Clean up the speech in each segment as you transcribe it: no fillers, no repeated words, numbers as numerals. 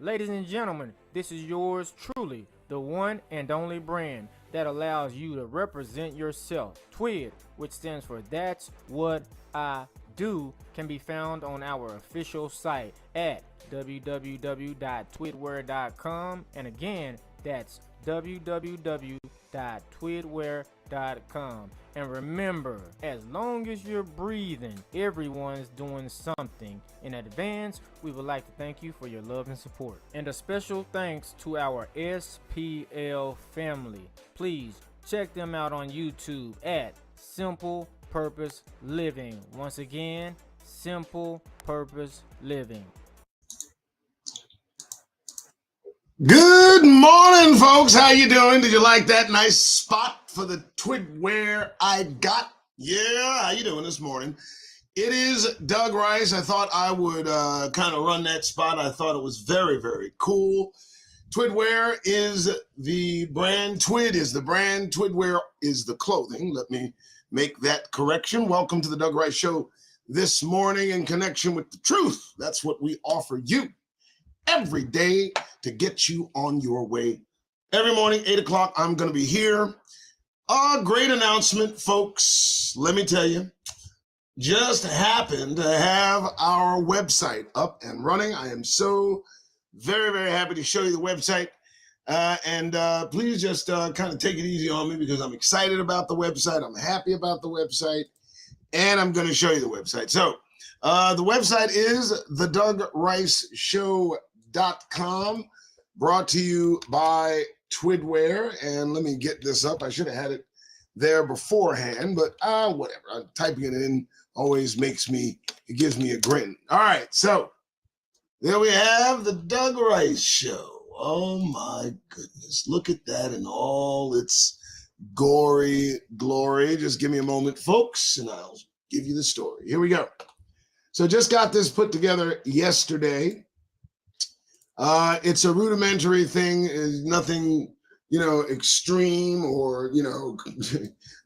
Ladies and gentlemen, this is yours truly, the one and only brand that allows you to represent yourself. TWID, which stands for That's What I Do, can be found on our official site at www.twidwear.com, and again, that's www.twidwear.com. And remember, as long as you're breathing, everyone's doing something. In advance, we would like to thank you for your love and support. And a special thanks to our SPL family. Please check them out on YouTube at Simple Purpose Living. Once again, Simple Purpose Living. Good morning, folks. How you doing? Did you like that nice spot for the Twidwear I got? Yeah, how you doing this morning? It is Doug Rice. I thought I would kind of run that spot. I thought it was very, very cool. Twidwear is the brand. Twid is the brand. Twidwear is the clothing. Let me make that correction. Welcome to the Doug Rice Show this morning in connection with the truth. That's what we offer you every day to get you on your way. Every morning, 8 o'clock, I'm going to be here. A great announcement, folks. Let me tell you, just happened to have our website up and running. I am so very, very happy to show you the website. And please just kind of take it easy on me because I'm excited about the website. I'm happy about the website. And I'm going to show you the website. So the website is thedougRiceShow.com, brought to you by Twidwear. And let me get this up. I should have had it there beforehand, but whatever. Typing it in always gives me a grin. All right, so there we have the Doug Rice Show. Oh my goodness, look at that in all its gory glory. Just give me a moment, folks, and I'll give you the story. Here we go. So just got this put together yesterday. It's a rudimentary thing, is nothing, extreme or,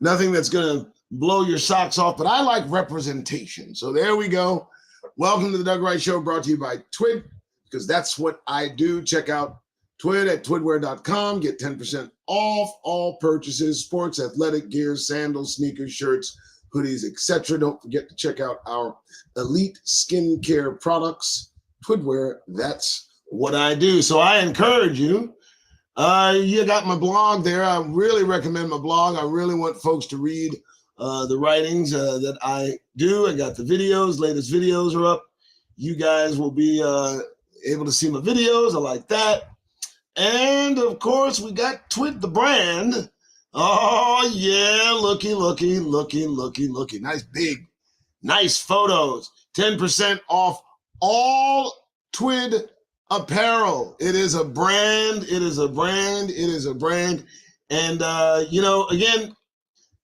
nothing that's going to blow your socks off, but I like representation. So there we go. Welcome to the Doug Rice Show, brought to you by Twid, because that's what I do. Check out Twid at twidwear.com. Get 10% off all purchases, sports, athletic gear, sandals, sneakers, shirts, hoodies, etc. Don't forget to check out our elite skincare products. Twidwear, that's what I do. So I encourage you. You got my blog there. I really recommend my blog. I really want folks to read the writings that I do. I got the videos. Latest videos are up. You guys will be able to see my videos. I like that. And of course, we got Twid the brand. Oh yeah, looky. Nice photos. 10% off all Twid apparel. It is a brand. And again,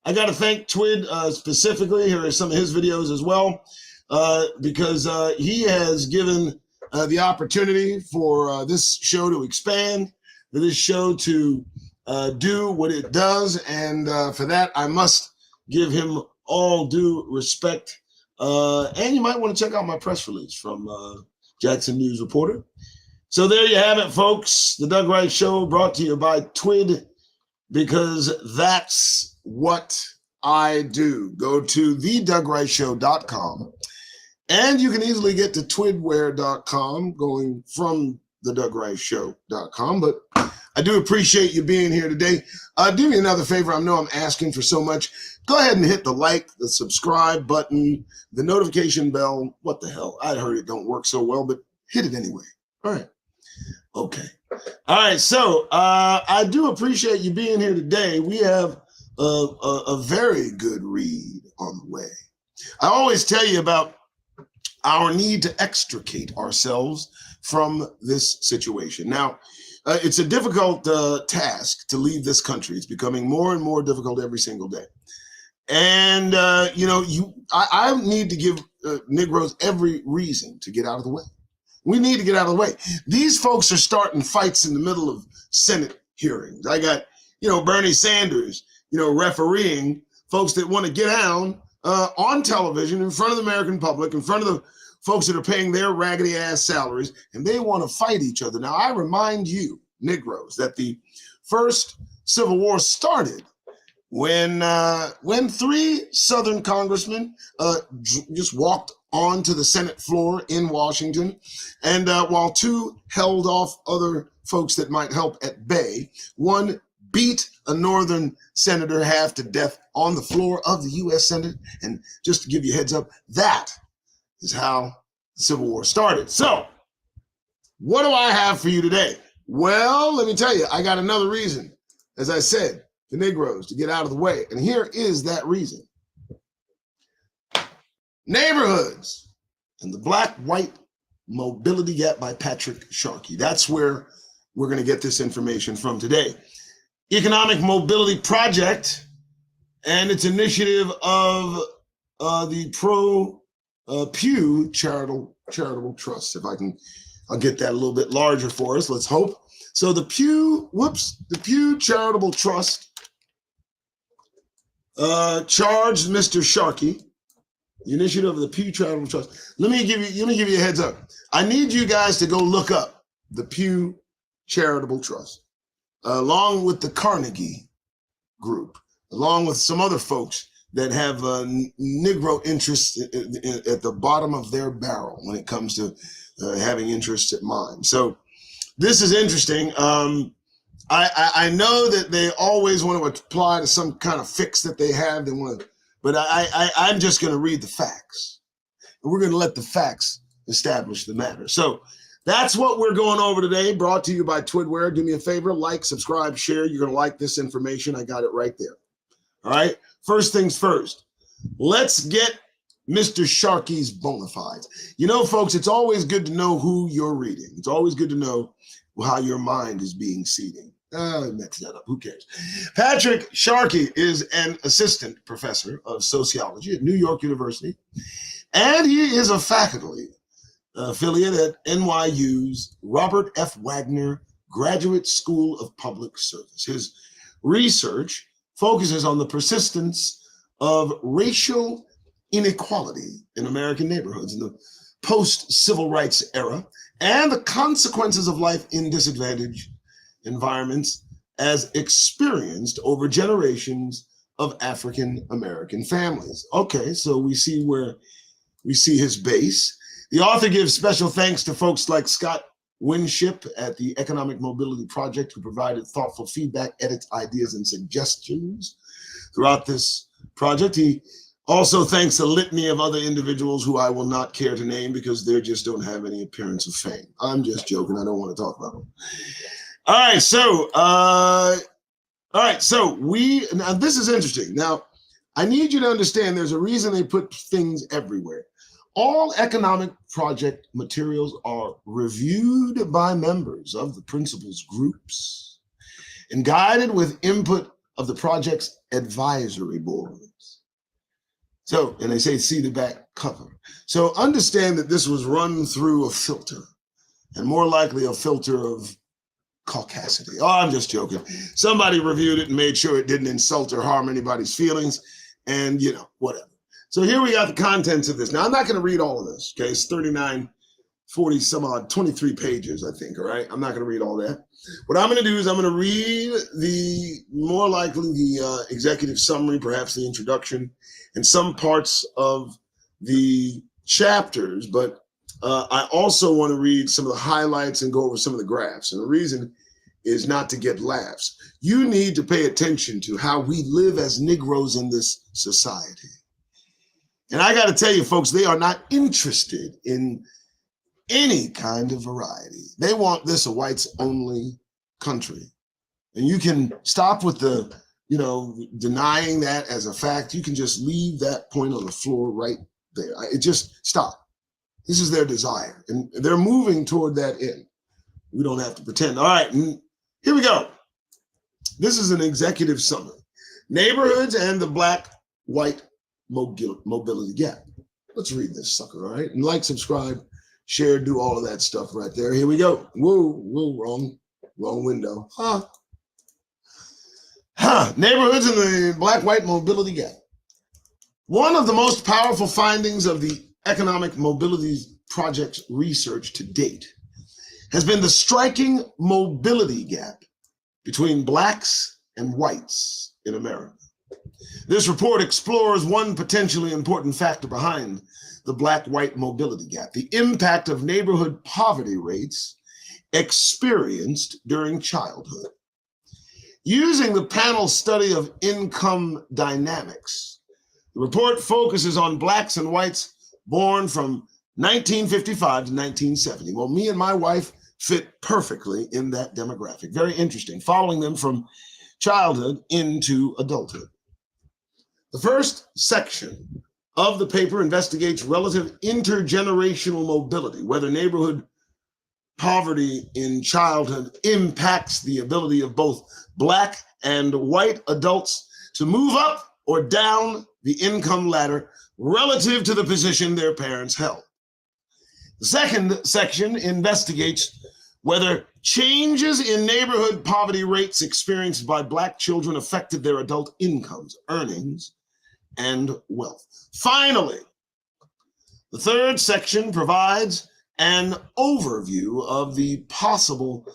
I got to thank Twid specifically. Here are some of his videos as well, because he has given the opportunity for this show to expand, for this show to do what it does. And for that, I must give him all due respect. And you might want to check out my press release from Jackson News Reporter. So there you have it, folks. The Doug Rice Show brought to you by Twid, because that's what I do. Go to thedougRiceShow.com, and you can easily get to twidwear.com going from thedougRiceShow.com. But I do appreciate you being here today. Do me another favor. I know I'm asking for so much. Go ahead and hit the like, the subscribe button, the notification bell. What the hell? I heard it don't work so well, but hit it anyway. All right. Okay. All right. So I do appreciate you being here today. We have a very good read on the way. I always tell you about our need to extricate ourselves from this situation. Now, it's a difficult task to leave this country. It's becoming more and more difficult every single day. And, I need to give Negroes every reason to get out of the way. We need to get out of the way. These folks are starting fights in the middle of Senate hearings. I got, Bernie Sanders, refereeing folks that want to get down on television in front of the American public, in front of the folks that are paying their raggedy ass salaries, and they want to fight each other. Now, I remind you, Negroes, that the first Civil War started when 3 Southern congressmen just walked onto the Senate floor in Washington, and while 2 held off other folks that might help at bay, 1 beat a Northern senator half to death on the floor of the U.S. Senate. And just to give you a heads up, that is how the Civil War started. So, what do I have for you today? Well, let me tell you, I got another reason, as I said, the Negroes to get out of the way. And here is that reason. Neighborhoods and the Black-White Mobility Gap by Patrick Sharkey. That's where we're going to get this information from today. Economic Mobility Project and its initiative of the Pew Charitable Trust. If I can, I'll get that a little bit larger for us. Let's hope. So the Pew Charitable Trust charged Mr. Sharkey, the initiative of the Pew Charitable Trust. Let me give you a heads up. I need you guys to go look up the Pew Charitable Trust, along with the Carnegie Group, along with some other folks that have Negro interests at the bottom of their barrel when it comes to having interests at mine. So this is interesting. I know that they always want to apply to some kind of fix that they have. They want to, but I'm just going to read the facts, and we're going to let the facts establish the matter. So that's what we're going over today, brought to you by Twidware. Do me a favor, like, subscribe, share. You're going to like this information. I got it right there. All right. First things first, let's get Mr. Sharkey's bona fides. You know, folks, it's always good to know who you're reading. It's always good to know how your mind is being seeded. Mix that up. Who cares? Patrick Sharkey is an assistant professor of sociology at New York University, and he is a faculty affiliate at NYU's Robert F. Wagner Graduate School of Public Service. His research focuses on the persistence of racial inequality in American neighborhoods in the post-civil rights era and the consequences of life in disadvantaged environments as experienced over generations of African American families. Okay, so we see his base. The author gives special thanks to folks like Scott Winship at the Economic Mobility Project, who provided thoughtful feedback, edits, ideas, and suggestions throughout this project. He also thanks a litany of other individuals who I will not care to name because they just don't have any appearance of fame. I'm just joking. I don't want to talk about them. All right, so now this is interesting. Now, I need you to understand there's a reason they put things everywhere. All economic project materials are reviewed by members of the principals groups and guided with input of the project's advisory boards. So, and they say, see the back cover. So understand that this was run through a filter, and more likely a filter of caucasity. Oh, I'm just joking. Somebody reviewed it and made sure it didn't insult or harm anybody's feelings, and whatever. So here we got the contents of this. Now, I'm not going to read all of this, okay? It's 39, 40, some odd, 23 pages, I think, all right? I'm not going to read all that. What I'm going to do is I'm going to read the executive summary, perhaps the introduction, and some parts of the chapters, but I also want to read some of the highlights and go over some of the graphs. And the reason is not to get laughs. You need to pay attention to how we live as Negroes in this society. And I got to tell you, folks, they are not interested in any kind of variety. They want this a whites-only country. And you can stop with the, denying that as a fact. You can just leave that point on the floor right there. Just stop. This is their desire. And they're moving toward that end. We don't have to pretend. All right, here we go. This is an executive summary. Neighborhoods and the Black-White Mobility Gap. Let's read this sucker, all right? And like, subscribe, share, do all of that stuff right there. Here we go. Whoa, wrong window. Neighborhoods in the Black-White Mobility Gap. One of the most powerful findings of the economic mobility project's research to date has been the striking mobility gap between blacks and whites in America. This report explores one potentially important factor behind the Black-White Mobility Gap, the impact of neighborhood poverty rates experienced during childhood. Using the panel study of income dynamics, the report focuses on blacks and whites born from 1955 to 1970. Well, me and my wife fit perfectly in that demographic. Very interesting, following them from childhood into adulthood. The first section of the paper investigates relative intergenerational mobility, whether neighborhood poverty in childhood impacts the ability of both black and white adults to move up or down the income ladder relative to the position their parents held. The second section investigates whether changes in neighborhood poverty rates experienced by black children affected their adult incomes, earnings, and wealth. Finally, the third section provides an overview of the possible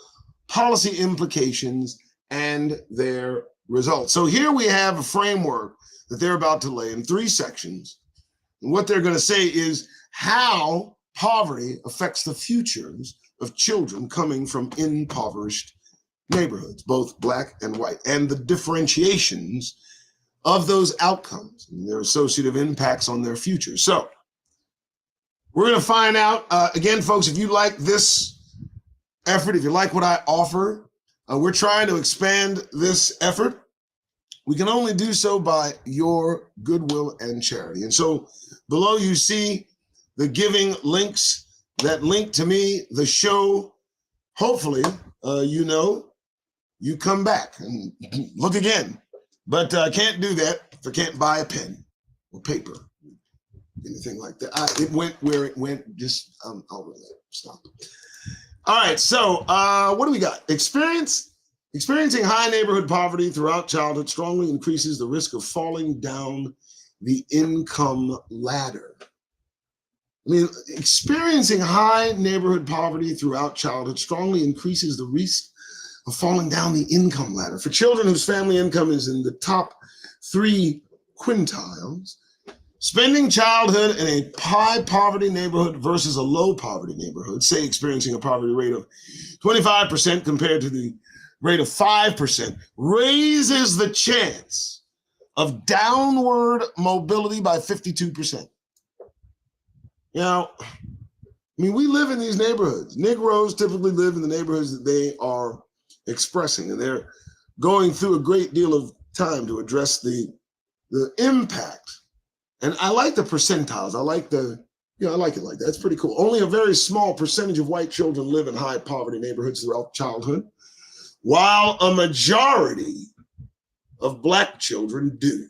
policy implications and their results. So here we have a framework that they're about to lay in 3 sections. And what they're going to say is how poverty affects the futures of children coming from impoverished neighborhoods, both black and white, and the differentiations of those outcomes and their associative impacts on their future. So we're going to find out, again, folks, if you like this effort, if you like what I offer, we're trying to expand this effort. We can only do so by your goodwill and charity. And so below you see the giving links that link to me, the show. Hopefully, you come back and look again. But I can't do that if I can't buy a pen or paper, anything like that. It went where it went. I'll really stop. All right, so what do we got? Experiencing high neighborhood poverty throughout childhood strongly increases the risk of falling down the income ladder. I mean, experiencing high neighborhood poverty throughout childhood strongly increases the risk of falling down the income ladder. For children whose family income is in the top 3 quintiles, spending childhood in a high poverty neighborhood versus a low poverty neighborhood, say experiencing a poverty rate of 25% compared to the rate of 5%, raises the chance of downward mobility by 52%. Now, I mean, we live in these neighborhoods. Negroes typically live in the neighborhoods that they are expressing, and they're going through a great deal of time to address the impact. And I like the percentiles. I like I like it like that. It's pretty cool. Only a very small percentage of white children live in high poverty neighborhoods throughout childhood, while a majority of black children do.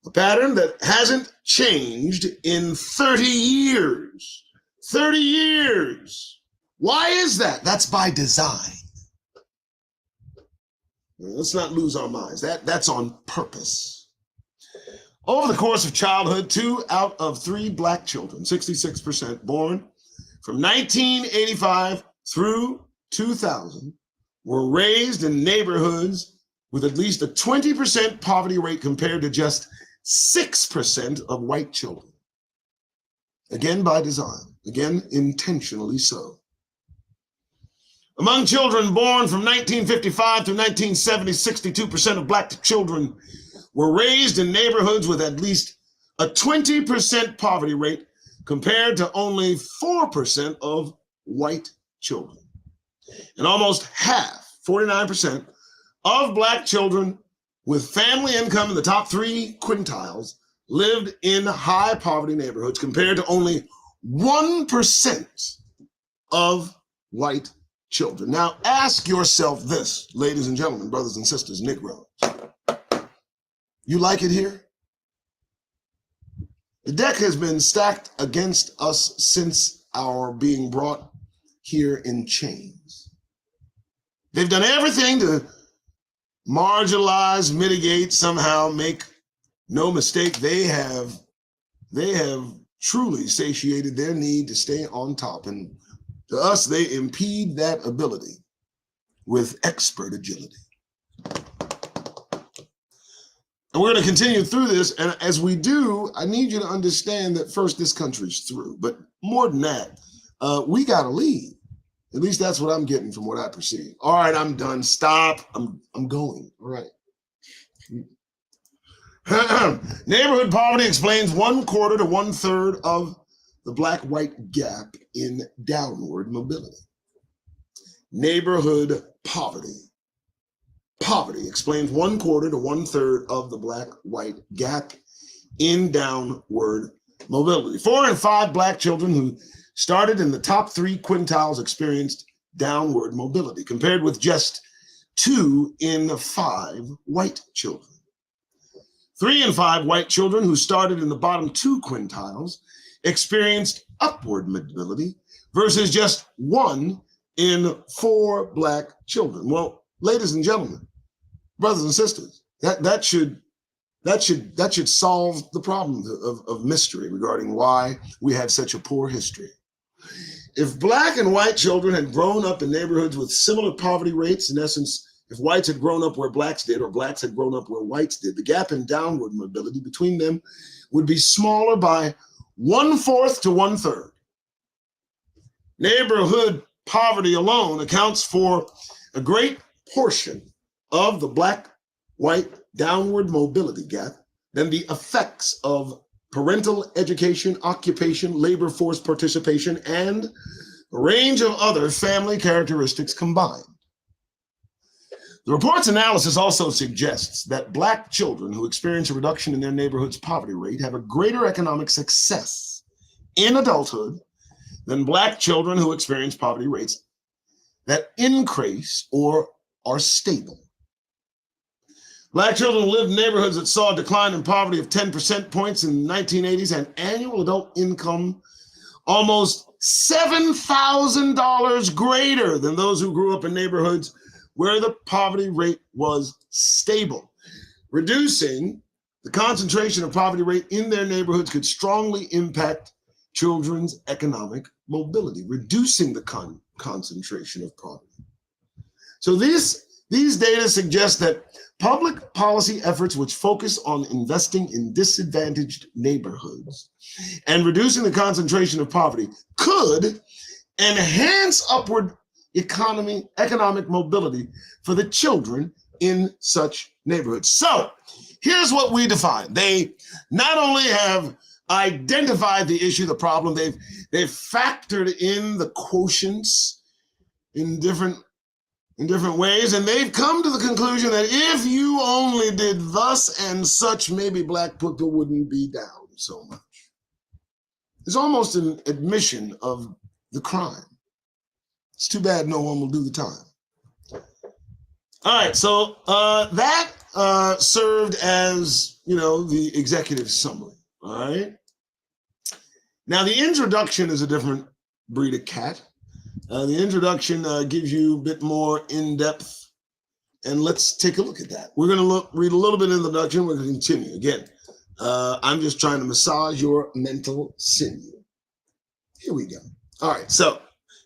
A pattern that hasn't changed in 30 years. 30 years. Why is that? That's by design. Let's not lose our minds. That's on purpose. Over the course of childhood, 2 out of 3 black children, 66%, born from 1985 through 2000, were raised in neighborhoods with at least a 20% poverty rate compared to just 6% of white children. Again, by design. Again, intentionally so. Among children born from 1955 through 1970, 62% of black children were raised in neighborhoods with at least a 20% poverty rate compared to only 4% of white children. And almost half, 49%, of black children with family income in the top 3 quintiles lived in high poverty neighborhoods compared to only 1% of white children. Now ask yourself this, ladies and gentlemen, brothers and sisters, Negroes. You like it here? The deck has been stacked against us since our being brought here in chains. They've done everything to marginalize, mitigate, somehow make no mistake. They have truly satiated their need to stay on top. And to us, they impede that ability with expert agility. And we're going to continue through this. And as we do, I need you to understand that first, this country's through. But more than that, we got to leave. At least that's what I'm getting from what I perceive. All right, I'm done. Stop. I'm going. All right. Neighborhood poverty explains 1/4 to 1/3 of the black-white gap in downward mobility. Neighborhood poverty. Poverty explains 1/4 to 1/3 of the black-white gap in downward mobility. 4 in 5 black children who started in the top 3 quintiles experienced downward mobility, compared with just 2 in 5 white children. 3 in 5 white children who started in the bottom 2 quintiles experienced upward mobility versus just 1 in 4 black children. Well, ladies and gentlemen, brothers and sisters, that should solve the problem of mystery regarding why we have such a poor history. If black and white children had grown up in neighborhoods with similar poverty rates, in essence, if whites had grown up where blacks did or blacks had grown up where whites did, the gap in downward mobility between them would be smaller by 1/4 to 1/3. Neighborhood poverty alone accounts for a great portion of the black-white downward mobility gap than the effects of parental education, occupation, labor force participation, and a range of other family characteristics combined. The report's analysis also suggests that black children who experience a reduction in their neighborhood's poverty rate have a greater economic success in adulthood than black children who experience poverty rates that increase or are stable. Black children who lived in neighborhoods that saw a decline in poverty of 10 percent points in the 1980s had annual adult income almost $7,000 greater than those who grew up in neighborhoods where the poverty rate was stable. Reducing the concentration of poverty rate in their neighborhoods could strongly impact children's economic mobility, reducing the concentration of poverty. So these data suggest that public policy efforts which focus on investing in disadvantaged neighborhoods and reducing the concentration of poverty could enhance upward economic mobility for the children in such neighborhoods. So here's what we define. They not only have identified the issue, the problem, they've factored in the quotients in different ways, and they've come to the conclusion that if you only did thus and such, maybe black people wouldn't be down so much. It's almost an admission of the crime. It's too bad no one will do the time. All right, so that served as, the executive summary, all right? Now, the introduction is a different breed of cat. The introduction gives you a bit more in-depth, and let's take a look at that. We're going to read a little bit of the introduction. We're going to continue. Again, I'm just trying to massage your mental sinew. Here we go. All right, so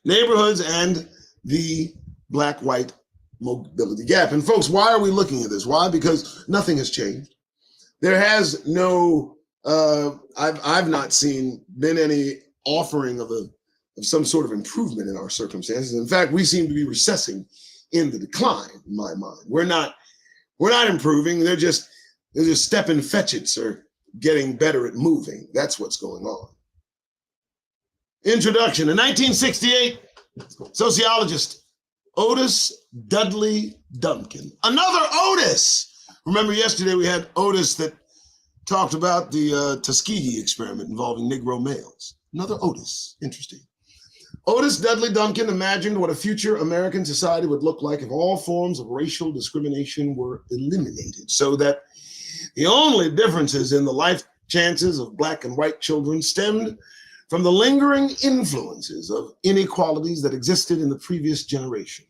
neighborhoods and the black-white mobility gap. And folks, why are we looking at this? Why? Because nothing has changed. There has no, I've not seen been any offering of some sort of improvement in our circumstances. In fact, we seem to be recessing in the decline, in my mind. We're not improving. They're just stepping fetchits or getting better at moving. That's what's going on. Introduction. In 1968, sociologist Otis Dudley Duncan. Another Otis. Remember yesterday we had Otis that talked about the Tuskegee experiment involving Negro males. Another Otis. Interesting. Otis Dudley Duncan imagined what a future American society would look like if all forms of racial discrimination were eliminated, so that the only differences in the life chances of black and white children stemmed from the lingering influences of inequalities that existed in the previous generation.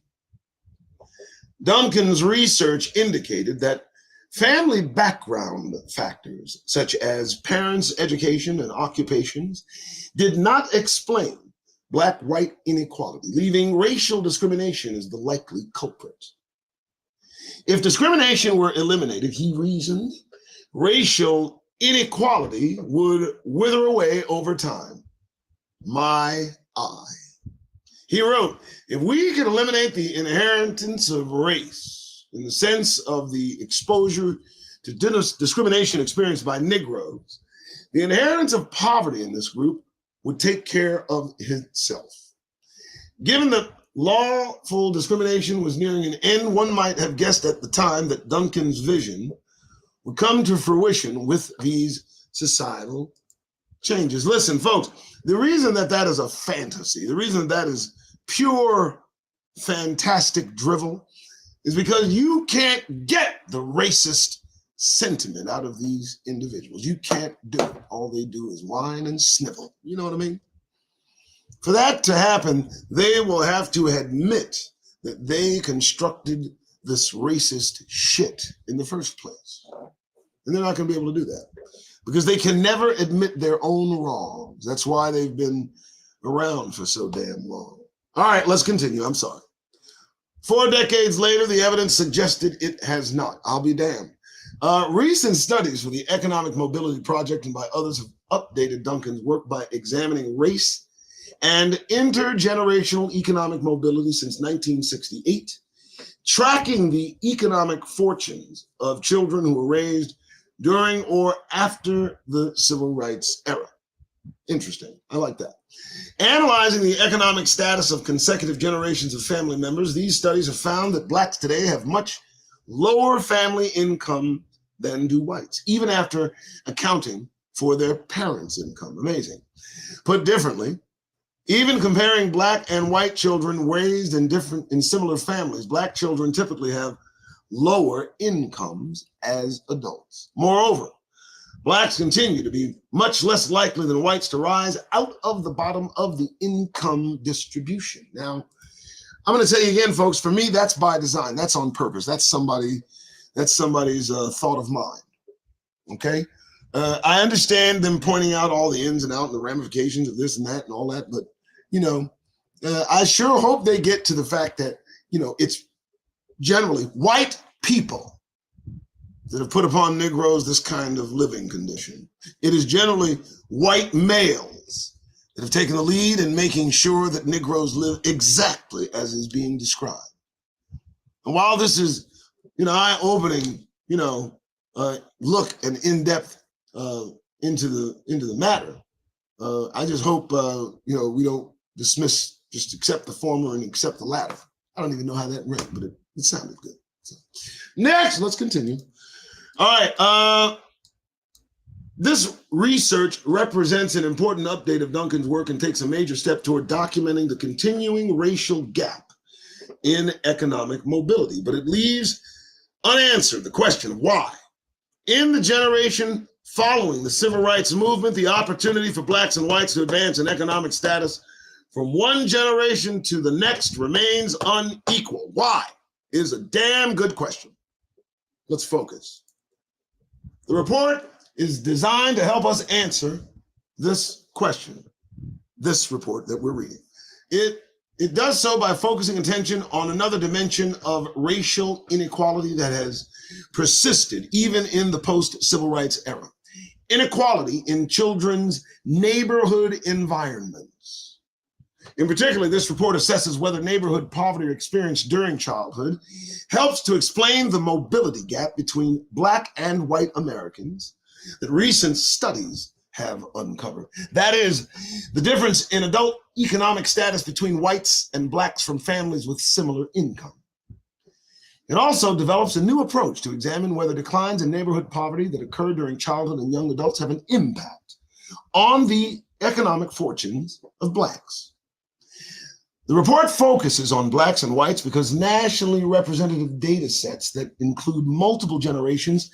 Duncan's research indicated that Family background factors, such as parents' education and occupations, did not explain Black-white inequality, leaving racial discrimination as the likely culprit. If discrimination were eliminated, he reasoned, racial inequality would wither away over time. My eye. He wrote, if we could eliminate the inheritance of race in the sense of the exposure to discrimination experienced by Negroes, the inheritance of poverty in this group would take care of itself. Given that lawful discrimination was nearing an end, one might have guessed at the time that Duncan's vision would come to fruition with these societal changes. Listen, folks, the reason that that is a fantasy, the reason that is pure fantastic drivel is because you can't get the racist sentiment out of these individuals. You can't do it. All they do is whine and snivel. You know what I mean? For that to happen, they will have to admit that they constructed this racist shit in the first place. And they're not going to be able to do that because they can never admit their own wrongs. That's why they've been around for so damn long. All right, let's continue. I'm sorry. 4 decades later, the evidence suggested it has not. I'll be damned. Recent studies for the Economic Mobility Project and by others have updated Duncan's work by examining race and intergenerational economic mobility since 1968, tracking the economic fortunes of children who were raised during or after the civil rights era. Interesting. I like that. Analyzing the economic status of consecutive generations of family members, these studies have found that blacks today have much lower family income than do whites, even after accounting for their parents' income. Amazing. Put differently, even comparing black and white children raised in similar families, black children typically have lower incomes as adults. Moreover, blacks continue to be much less likely than whites to rise out of the bottom of the income distribution. Now, I'm going to tell you again, folks, for me, that's by design. That's on purpose. That's somebody's thought of mine. Okay? I understand them pointing out all the ins and outs and the ramifications of this and that and all that, but, I sure hope they get to the fact that, it's generally white people that have put upon Negroes this kind of living condition. It is generally white males that have taken the lead in making sure that Negroes live exactly as is being described. And while this is, eye-opening, look and in-depth into the matter, I just hope, we don't just accept the former and accept the latter. I don't even know how that went, but it sounded good. So, next, let's continue. All right. This research represents an important update of Duncan's work and takes a major step toward documenting the continuing racial gap in economic mobility, but it leaves unanswered the question of why. In the generation following the civil rights movement, the opportunity for blacks and whites to advance in economic status from one generation to the next remains unequal. Why is a damn good question. Let's focus. The report is designed to help us answer this question, this report that we're reading. It does so by focusing attention on another dimension of racial inequality that has persisted even in the post-civil rights era. Inequality in children's neighborhood environments. In particular, this report assesses whether neighborhood poverty experienced during childhood helps to explain the mobility gap between Black and white Americans that recent studies have uncovered. That is, the difference in adult economic status between whites and Blacks from families with similar income. It also develops a new approach to examine whether declines in neighborhood poverty that occur during childhood and young adults have an impact on the economic fortunes of Blacks. The report focuses on Blacks and whites because nationally representative data sets that include multiple generations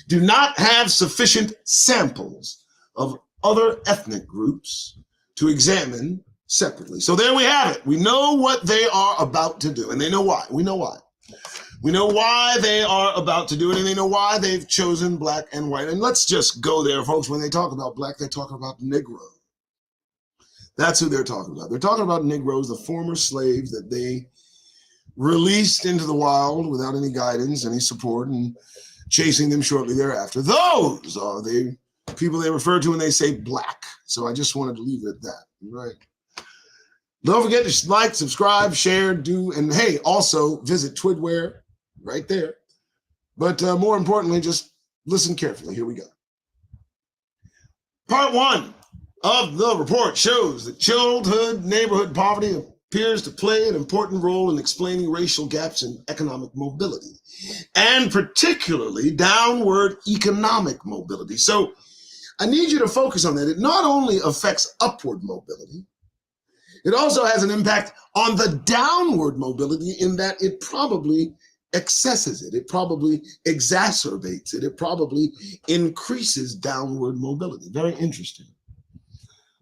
do not have sufficient samples of other ethnic groups to examine separately. So there we have it. We know what they are about to do, and they know why. We know why. We know why they are about to do it, and they know why they've chosen black and white. And let's just go there, folks. When they talk about black, they're talking about Negro. That's who they're talking about. They're talking about Negroes, the former slaves that they released into the wild without any guidance, any support, and chasing them shortly thereafter. Those are the people they refer to when they say black. So I just wanted to leave it at that, right? Don't forget to like, subscribe, share, and hey, also visit Twidware right there. But more importantly, just listen carefully. Here we go. Part 1 of the report shows that childhood neighborhood poverty appears to play an important role in explaining racial gaps in economic mobility, and particularly downward economic mobility. So I need you to focus on that. It not only affects upward mobility, it also has an impact on the downward mobility in that it probably excesses it. It probably exacerbates it. It probably increases downward mobility. Very interesting.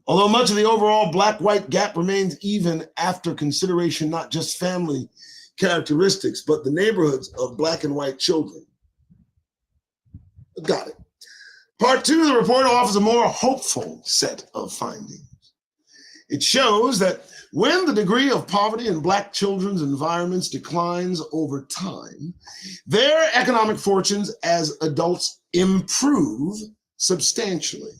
Although much of the overall black-white gap remains even after consideration, not just family characteristics, but the neighborhoods of black and white children. Got it. Part 2 of the report offers a more hopeful set of findings. It shows that when the degree of poverty in black children's environments declines over time, their economic fortunes as adults improve substantially.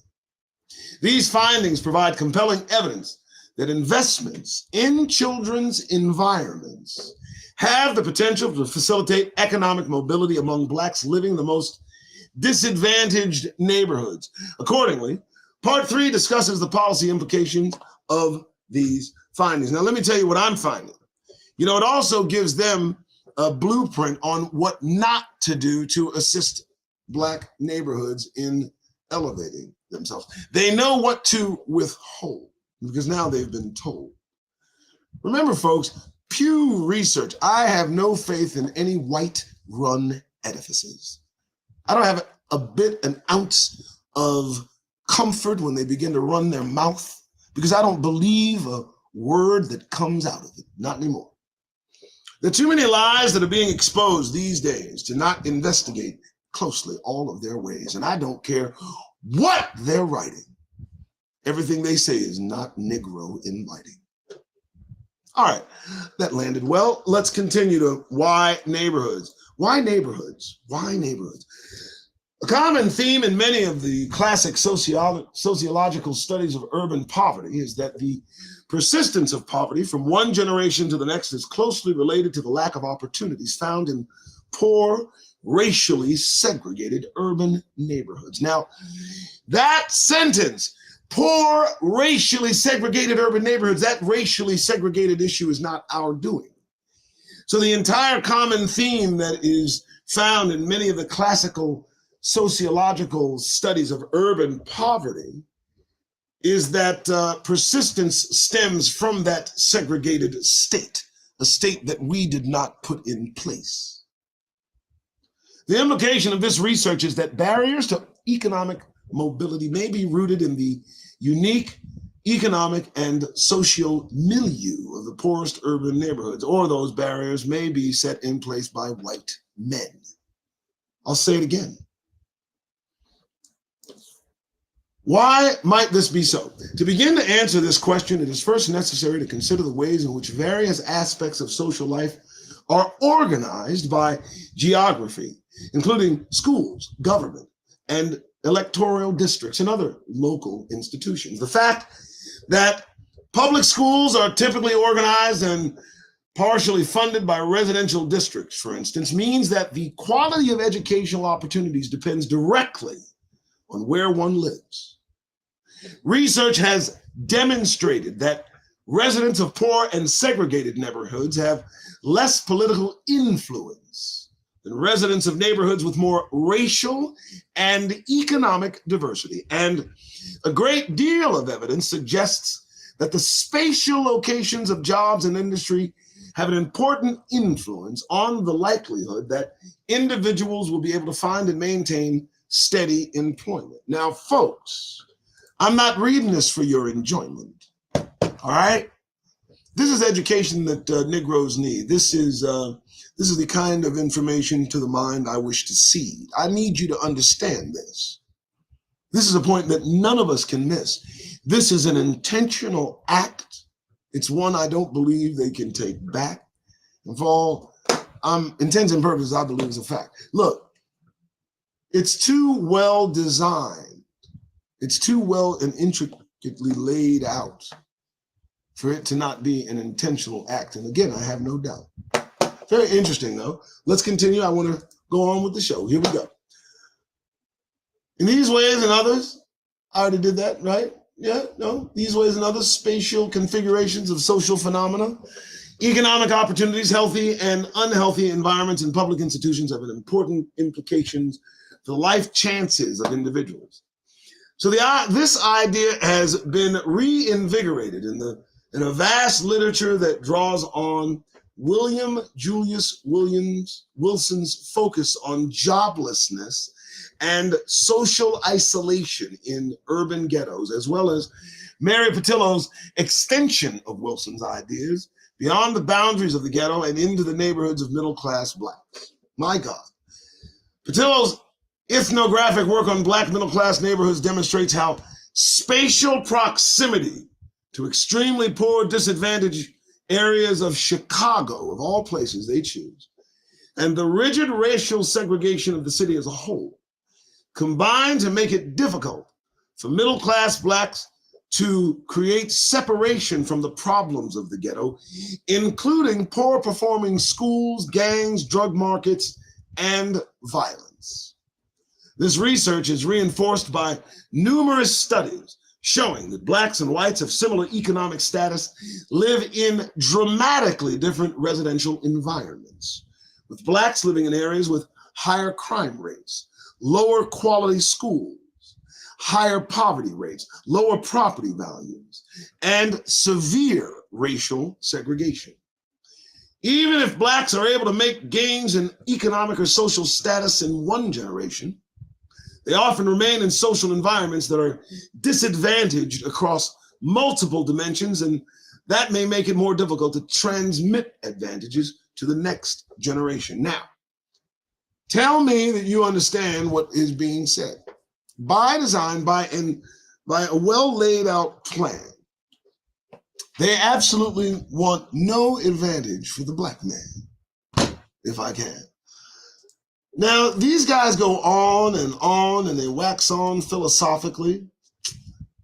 These findings provide compelling evidence that investments in children's environments have the potential to facilitate economic mobility among blacks living in the most disadvantaged neighborhoods. Accordingly, Part 3 discusses the policy implications of these findings. Now, let me tell you what I'm finding. It also gives them a blueprint on what not to do to assist black neighborhoods in elevating themselves. They know what to withhold because now they've been told. Remember, folks, Pew Research, I have no faith in any white-run edifices. I don't have an ounce of comfort when they begin to run their mouth because I don't believe a word that comes out of it, not anymore. There are too many lies that are being exposed these days to not investigate closely all of their ways, and I don't care what they're writing. Everything they say is not Negro inviting. All right, that landed well. Let's continue to why neighborhoods. Why neighborhoods? Why neighborhoods? A common theme in many of the classic sociological studies of urban poverty is that the persistence of poverty from one generation to the next is closely related to the lack of opportunities found in poor, racially segregated urban neighborhoods. Now, that sentence, poor, racially segregated urban neighborhoods, that racially segregated issue is not our doing. So the entire common theme that is found in many of the classical sociological studies of urban poverty is that persistence stems from that segregated state, a state that we did not put in place. The implication of this research is that barriers to economic mobility may be rooted in the unique economic and social milieu of the poorest urban neighborhoods, or those barriers may be set in place by white men. I'll say it again. Why might this be so? To begin to answer this question, it is first necessary to consider the ways in which various aspects of social life are organized by geography, including schools, government, and electoral districts and other local institutions. The fact that public schools are typically organized and partially funded by residential districts, for instance, means that the quality of educational opportunities depends directly on where one lives. Research has demonstrated that residents of poor and segregated neighborhoods have less political influence than residents of neighborhoods with more racial and economic diversity. And a great deal of evidence suggests that the spatial locations of jobs and industry have an important influence on the likelihood that individuals will be able to find and maintain steady employment. Now, folks, I'm not reading this for your enjoyment, all right? This is education that Negroes need. This is the kind of information to the mind I wish to see. I need you to understand this. This is a point that none of us can miss. This is an intentional act. It's one I don't believe they can take back. And for all intents and purposes, I believe is a fact. Look, it's too well designed. It's too well and intricately laid out for it to not be an intentional act. And again, I have no doubt. Very interesting, though. Let's continue. I want to go on with the show. Here we go. In these ways and others, I already did that, right? Yeah, no, these ways and others, spatial configurations of social phenomena, economic opportunities, healthy and unhealthy environments and public institutions have an important implications for the life chances of individuals. So this idea has been reinvigorated in a vast literature that draws on William Julius Wilson's focus on joblessness and social isolation in urban ghettos, as well as Mary Patillo's extension of Wilson's ideas beyond the boundaries of the ghetto and into the neighborhoods of middle-class blacks. My God. Patillo's ethnographic work on black middle-class neighborhoods demonstrates how spatial proximity to extremely poor, disadvantaged areas of Chicago, of all places they choose, and the rigid racial segregation of the city as a whole combine to make it difficult for middle-class blacks to create separation from the problems of the ghetto, including poor performing schools, gangs, drug markets, and violence. This research is reinforced by numerous studies showing that blacks and whites of similar economic status live in dramatically different residential environments, with blacks living in areas with higher crime rates, lower quality schools, higher poverty rates, lower property values, and severe racial segregation. Even if blacks are able to make gains in economic or social status in one generation, they often remain in social environments that are disadvantaged across multiple dimensions, and that may make it more difficult to transmit advantages to the next generation. Now, tell me that you understand what is being said. By design, by a well laid out plan, they absolutely want no advantage for the black man, if I can. Now, these guys go on and they wax on philosophically.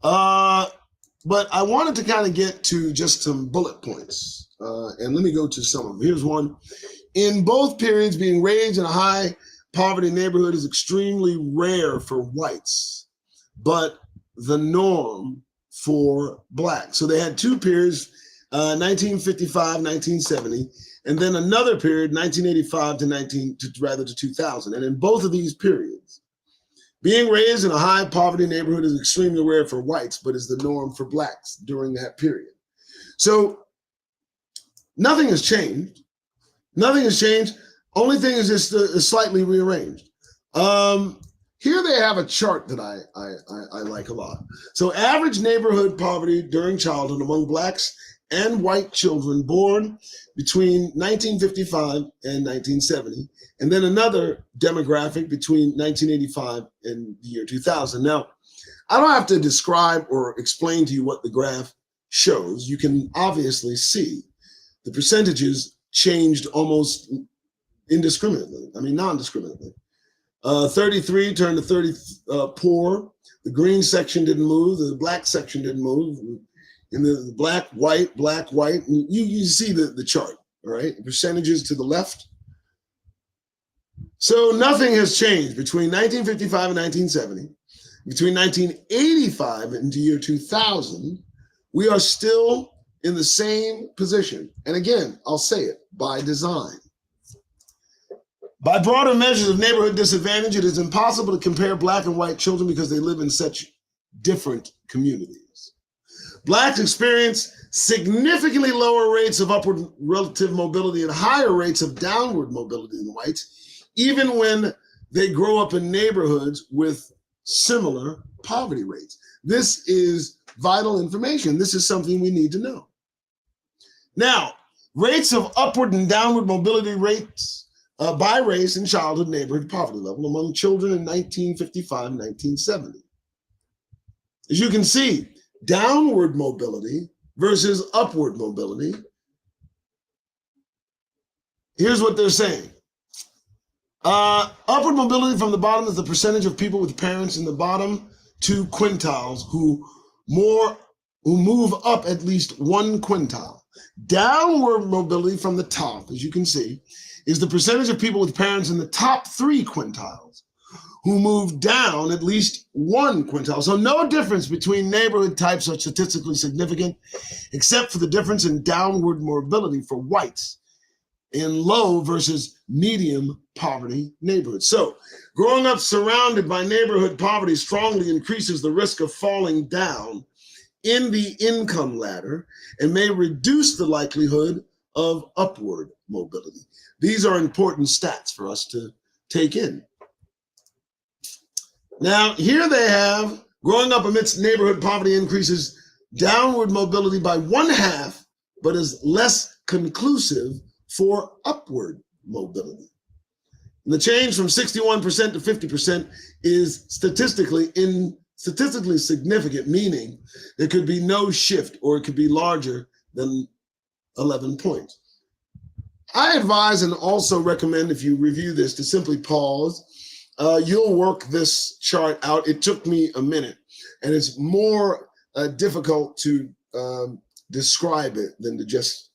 But I wanted to kind of get to just some bullet points. And let me go to some of them. Here's one. In both periods, being raised in a high poverty neighborhood is extremely rare for whites, but the norm for blacks. So they had two periods, 1955, 1970. And then another period, 1985 to 2000. And in both of these periods, being raised in a high poverty neighborhood is extremely rare for whites, but is the norm for blacks during that period. So nothing has changed. Nothing has changed. Only thing is just slightly rearranged. Here they have a chart that I like a lot. So average neighborhood poverty during childhood among blacks and white children born between 1955 and 1970, and then another demographic between 1985 and the year 2000. Now, I don't have to describe or explain to you what the graph shows. You can obviously see the percentages changed almost indiscriminately, non-discriminately. 33 turned to 30 poor. The green section didn't move. The black section didn't move. In the black, white, you see the chart, all right? The percentages to the left. So nothing has changed between 1955 and 1970. Between 1985 and the year 2000, we are still in the same position. And again, I'll say it, by design. By broader measures of neighborhood disadvantage, it is impossible to compare black and white children because they live in such different communities. Blacks experience significantly lower rates of upward relative mobility and higher rates of downward mobility than whites, even when they grow up in neighborhoods with similar poverty rates. This is vital information. This is something we need to know. Now, rates of upward and downward mobility rates by race and childhood neighborhood poverty level among children in 1955 and 1970. As you can see, downward mobility versus upward mobility. Here's what they're saying. Upward mobility from the bottom is the percentage of people with parents in the bottom two quintiles who move up at least one quintile. Downward mobility from the top, as you can see, is the percentage of people with parents in the top three quintiles who move down at least one quintile. So no difference between neighborhood types are statistically significant, except for the difference in downward mobility for whites in low versus medium poverty neighborhoods. So growing up surrounded by neighborhood poverty strongly increases the risk of falling down in the income ladder and may reduce the likelihood of upward mobility. These are important stats for us to take in. Now, here they have growing up amidst neighborhood poverty increases downward mobility by 1/2, but is less conclusive for upward mobility. And the change from 61% to 50% is statistically significant, meaning there could be no shift or it could be larger than 11 points. I advise and also recommend, if you review this, to simply pause. You'll work this chart out. It took me a minute, and it's more difficult to describe it than to just,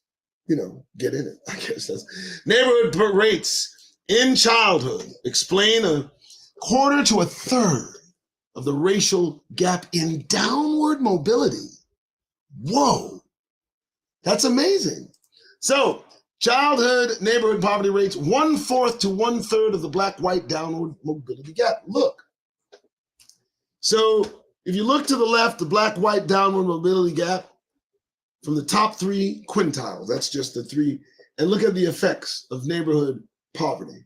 get in it. I guess that's neighborhood rates in childhood explain 1/4 to 1/3 of the racial gap in downward mobility. Whoa, that's amazing. So childhood neighborhood poverty rates 1/4 to 1/3 of the black-white downward mobility gap. Look. So if you look to the left, the black-white downward mobility gap from the top three quintiles, that's just the three, and look at the effects of neighborhood poverty.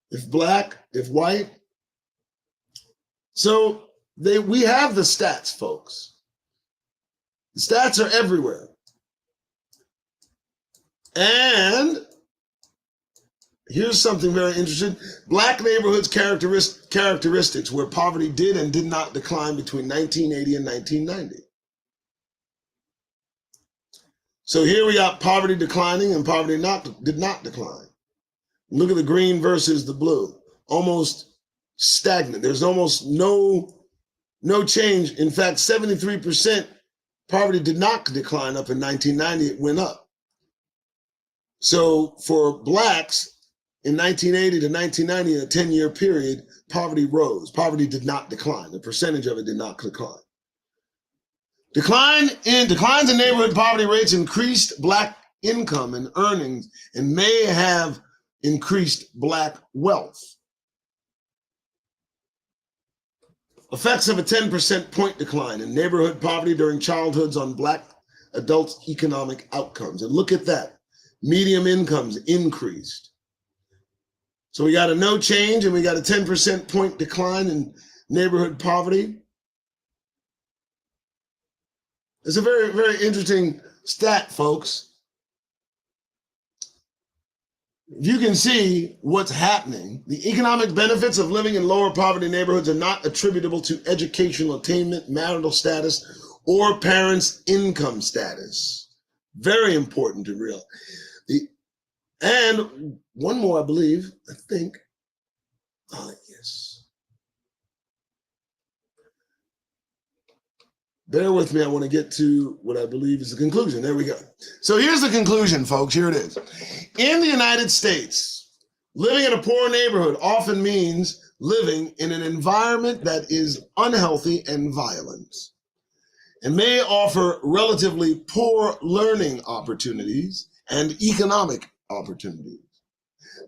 If black, if white. So we have the stats, folks. The stats are everywhere. And here's something very interesting. Black neighborhoods characteristics where poverty did and did not decline between 1980 and 1990. So here we got poverty declining and poverty did not decline. Look at the green versus the blue. Almost stagnant. There's almost no change. In fact, 73% poverty did not decline up in 1990. It went up. So for blacks in 1980 to 1990, in a 10-year period, poverty rose. Poverty did not decline. The percentage of it did not decline. Declines in neighborhood poverty rates increased black income and earnings and may have increased black wealth. Effects of a 10% point decline in neighborhood poverty during childhoods on black adults' economic outcomes. And look at that. Median incomes increased. So we got a no change and we got a 10% point decline in neighborhood poverty. It's a very, very interesting stat, folks. You can see what's happening. The economic benefits of living in lower poverty neighborhoods are not attributable to educational attainment, marital status, or parents' income status. Very important to realize. And one more, I believe, I think. Yes. Bear with me. I want to get to what I believe is the conclusion. There we go. So here's the conclusion, folks. Here it is. In the United States, living in a poor neighborhood often means living in an environment that is unhealthy and violent, and may offer relatively poor learning opportunities and economic opportunities.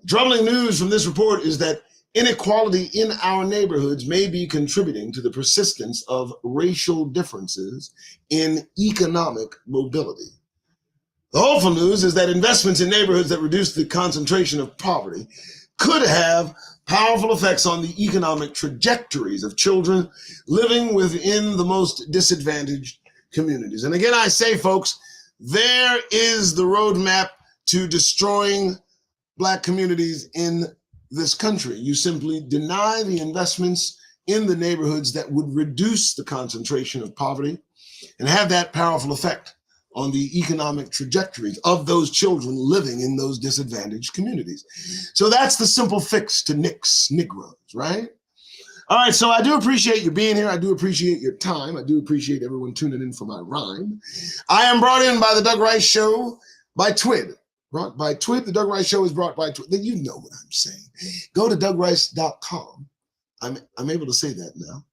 Troubling news from this report is that inequality in our neighborhoods may be contributing to the persistence of racial differences in economic mobility. The hopeful news is that investments in neighborhoods that reduce the concentration of poverty could have powerful effects on the economic trajectories of children living within the most disadvantaged communities. And again, I say, folks, there is the roadmap to destroying Black communities in this country. You simply deny the investments in the neighborhoods that would reduce the concentration of poverty and have that powerful effect on the economic trajectories of those children living in those disadvantaged communities. So that's the simple fix to Negroes, right? All right, so I do appreciate you being here. I do appreciate your time. I do appreciate everyone tuning in for my rhyme. I am brought in by the Doug Rice Show by TWID. Brought by TWID. The Doug Rice Show is brought by TWID. You know what I'm saying. Go to DougRice.com. I'm able to say that now.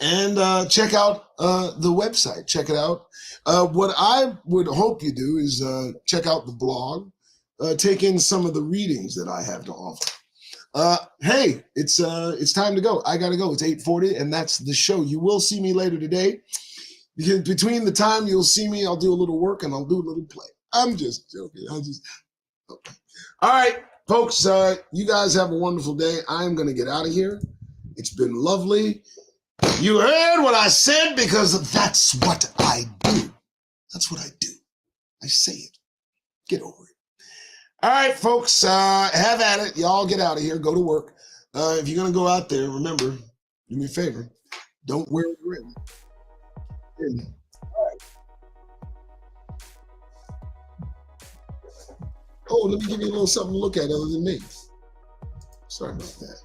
And check out the website. Check it out. What I would hope you do is check out the blog, take in some of the readings that I have to offer. Hey, it's time to go. I gotta go. It's 8:40, and that's the show. You will see me later today, because between the time you'll see me, I'll do a little work and I'll do a little play. I'm just joking. Okay. All right, folks. You guys have a wonderful day. I'm gonna get out of here. It's been lovely. You heard what I said, because that's what I do. That's what I do. I say it. Get over it. All right, folks, have at it. Y'all get out of here. Go to work. If you're going to go out there, remember, do me a favor. Don't wear a grin. All right. Oh, let me give you a little something to look at other than me. Sorry about that.